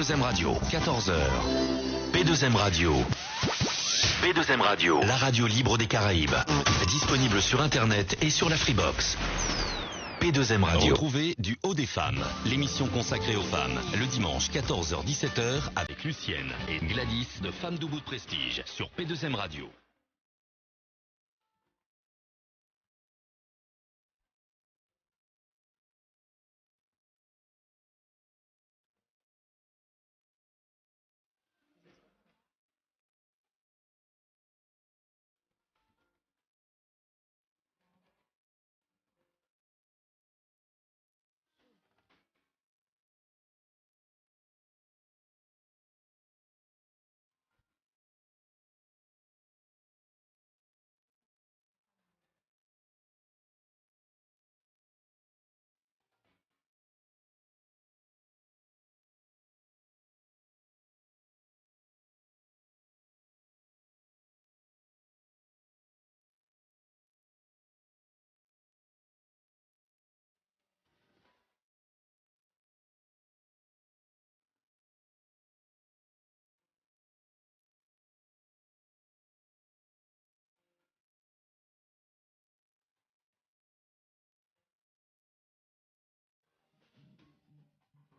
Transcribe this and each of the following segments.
P2M Radio, 14h. P2M Radio. P2M Radio, la radio libre des Caraïbes. Disponible sur Internet et sur la Freebox. P2M Radio. Retrouvez Du Haut des Femmes, l'émission consacrée aux femmes, le dimanche 14h-17h avec Lucienne et Gladys de Femmes d'Ubu de Prestige sur P2M Radio.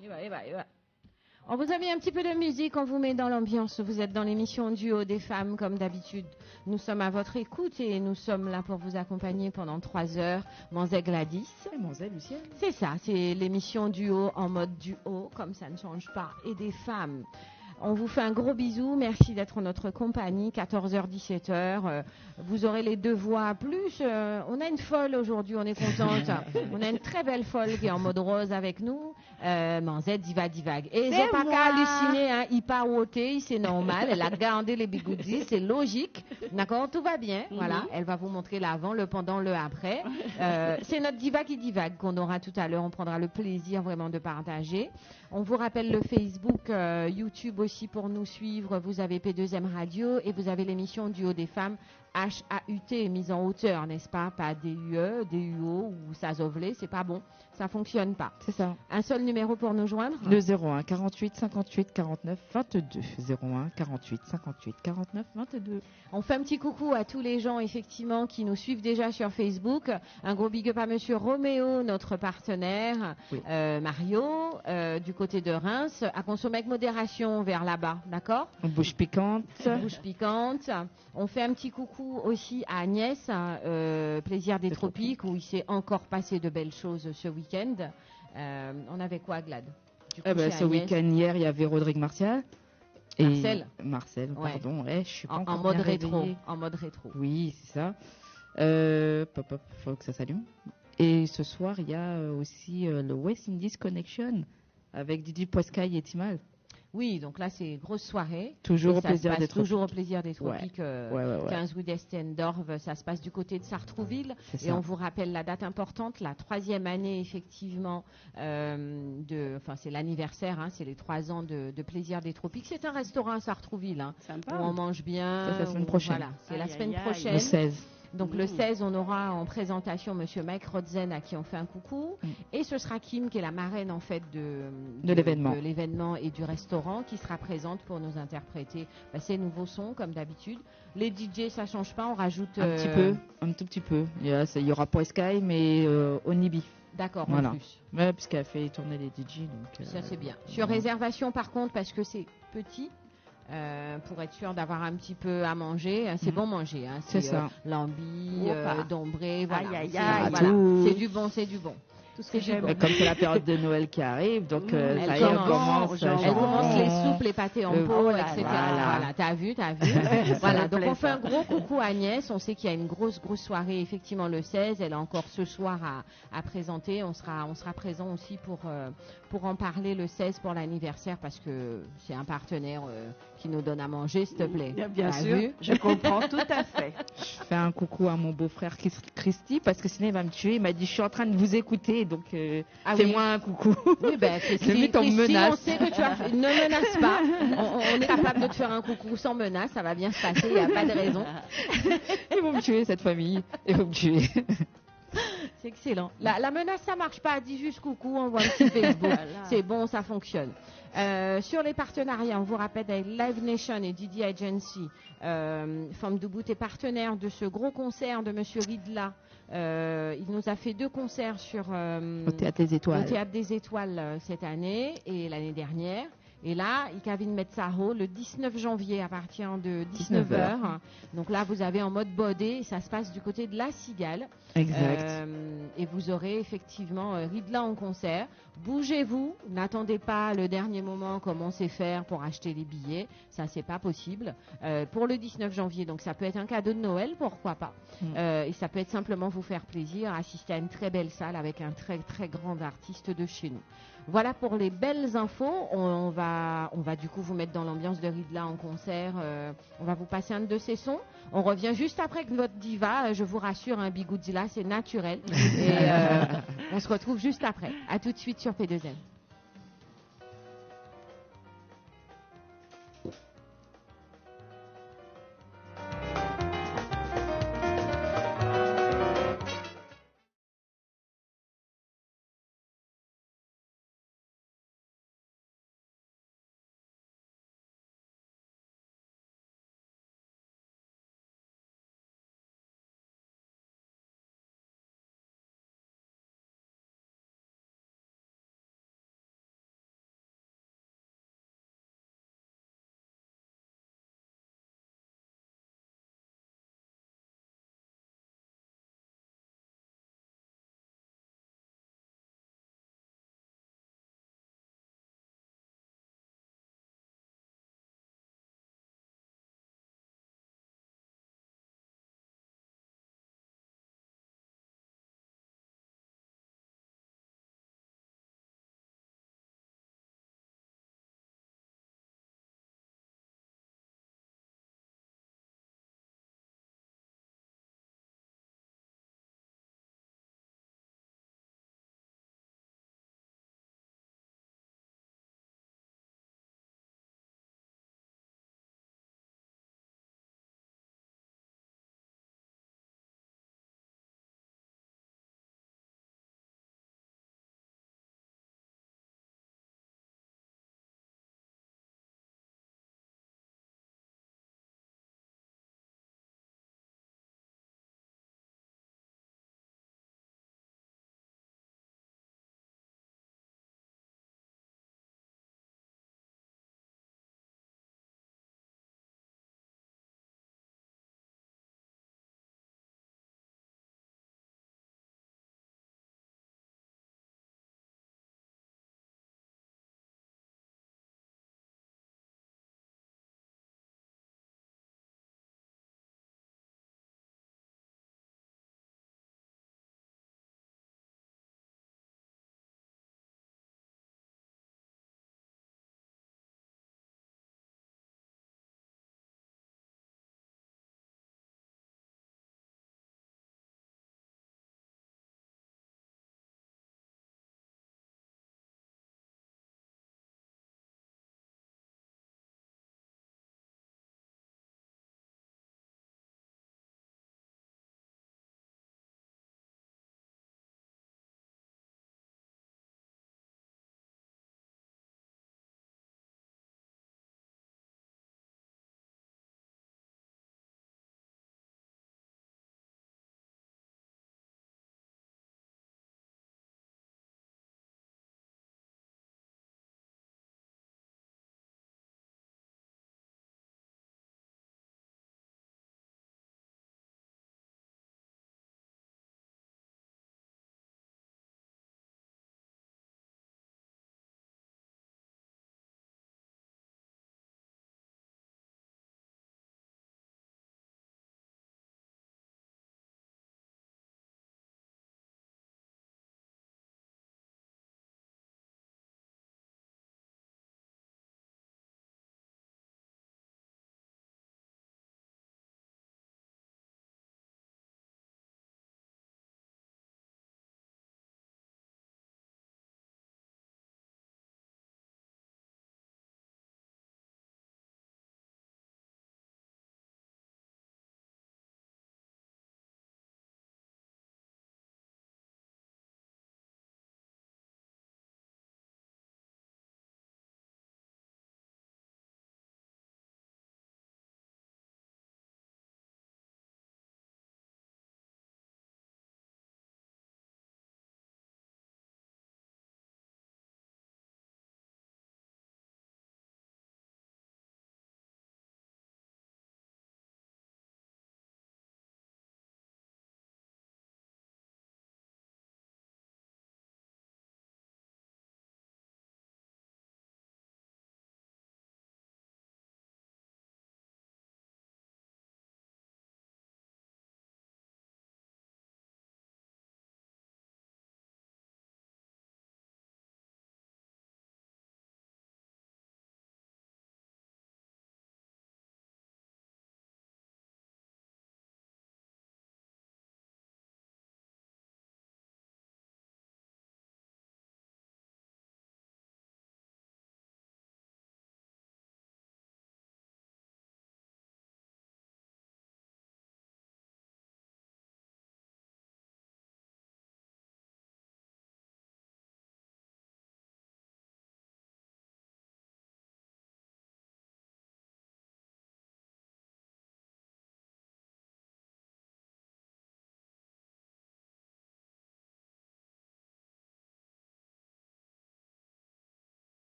Et va. On vous a mis un petit peu de musique, on vous met dans l'ambiance. Vous êtes dans l'émission Du Haut des Femmes, comme d'habitude. Nous sommes à votre écoute et nous sommes là pour vous accompagner pendant 3 heures. Manzé Gladys. Et Manzé Lucienne. C'est ça, c'est l'émission Du Haut en mode duo, comme ça ne change pas. Et des femmes. On vous fait un gros bisou. Merci d'être en notre compagnie. 14h-17h. Vous aurez les deux voix. Plus, on a une folle aujourd'hui. On est contente. On a une très belle folle qui est en mode rose avec nous. Manzette divague. Et ils n'ont pas qu'à halluciner. Hein. Il part ôter. C'est normal. Elle a gardé les bigoudis. C'est logique. D'accord? Tout va bien. Voilà. Elle va vous montrer l'avant, le pendant, le après. C'est notre diva qui divague qu'on aura tout à l'heure. On prendra le plaisir vraiment de partager. On vous rappelle le Facebook, YouTube aussi pour nous suivre. Vous avez P2M Radio et vous avez l'émission Du Haut des Femmes, HAUT, mise en hauteur, n'est-ce pas? Pas DUE, DUO ou Sazovlé, c'est pas bon. Ça fonctionne pas. C'est ça. Un seul numéro pour nous joindre? Le 01 48 58 49 22. 01 48 58 49 22. On fait un petit coucou à tous les gens, effectivement, qui nous suivent déjà sur Facebook. Un gros big up à monsieur Roméo, notre partenaire. Oui. Mario, du côté de Reims, à consommer avec modération vers là-bas, d'accord? Bouche piquante. Bouche piquante. On fait un petit coucou aussi à Agnès, Plaisir des Tropiques, où il s'est encore passé de belles choses ce week-end. On avait quoi, Glad? Ce week-end, hier, il y avait Rodrigue Martial. Marcel, ouais. Pardon. Ouais, je suis pas en mode rétro. En mode rétro. Oui, c'est ça. Faut que ça s'allume. Et ce soir, il y a aussi le West Indies Connection avec Didi Poiscaille et Timal. Oui, donc là, c'est grosse soirée. Toujours au plaisir des tropiques. Toujours au plaisir des tropiques. Ouais. 15 rue d'Estendorf, ça se passe du côté de Sartrouville. Et on vous rappelle la date importante, la 3e année, effectivement, c'est l'anniversaire, hein, c'est les 3 ans de plaisir des tropiques. C'est un restaurant à Sartrouville, hein, où on mange bien. C'est la semaine prochaine. Voilà, c'est la semaine prochaine. Le 16. Donc le 16, on aura en présentation monsieur Mike Rodzen à qui on fait un coucou. Et ce sera Kim qui est la marraine en fait de l'événement et du restaurant qui sera présente pour nous interpréter ces nouveaux sons comme d'habitude. Les DJ, ça change pas, on rajoute... Un tout petit peu. Il y aura Poiscaille mais Onibi. D'accord, voilà. En plus. Ouais, puisqu'elle fait tourner les DJ. Donc, ça c'est bien. Sur réservation par contre, parce que c'est petit... pour être sûr d'avoir un petit peu à manger, c'est bon manger, hein, c'est ça. Lambi, Dombré, voilà. C'est du bon. Tout ce que j'aime. Comme c'est la période de Noël qui arrive, donc elle commence les soupes, les pâtés en pot, etc. Voilà, t'as vu. Voilà, donc on fait un gros coucou à Agnès. On sait qu'il y a une grosse soirée effectivement le 16. Elle a encore ce soir à présenter. On sera présent aussi pour en parler le 16 pour l'anniversaire parce que c'est un partenaire qui nous donne à manger, s'il te plaît. Bien sûr, je comprends tout à fait. Je fais un coucou à mon beau-frère Christy parce que sinon il va me tuer. Il m'a dit je suis en train de vous écouter, donc fais-moi un coucou. Oui, Christy, on sait que tu ne menaces pas. On est capable de te faire un coucou sans menace, ça va bien se passer, il n'y a pas de raison. Ils vont me tuer cette famille, ils vont me tuer. C'est excellent. La menace, ça marche pas. Dis juste coucou, envoie un petit Facebook. C'est bon, ça fonctionne. Sur les partenariats, on vous rappelle avec Live Nation et Didi Agency, Forme de Bout est partenaire de ce gros concert de Monsieur Ridla. Il nous a fait 2 concerts au Théâtre des Étoiles, cette année et l'année dernière. Et là, il Kevin Metzaho le 19 janvier à partir de 19h. Donc là, vous avez en mode bodé, ça se passe du côté de la Cigale. Exact. Et vous aurez effectivement Ridla en concert. Bougez-vous, n'attendez pas le dernier moment comme on sait faire pour acheter les billets. Ça, c'est pas possible. Pour le 19 janvier, donc ça peut être un cadeau de Noël, pourquoi pas. Et ça peut être simplement vous faire plaisir, assister à une très belle salle avec un très très grand artiste de chez nous. Voilà pour les belles infos. On va du coup vous mettre dans l'ambiance de Ridla en concert. On va vous passer un de ses sons. On revient juste après que votre diva. Je vous rassure, un Bigouzilla, c'est naturel. Et on se retrouve juste après. À tout de suite sur P2M.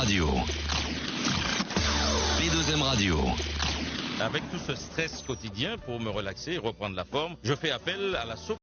Radio. P2M Radio. Avec tout ce stress quotidien, pour me relaxer et reprendre la forme, je fais appel à la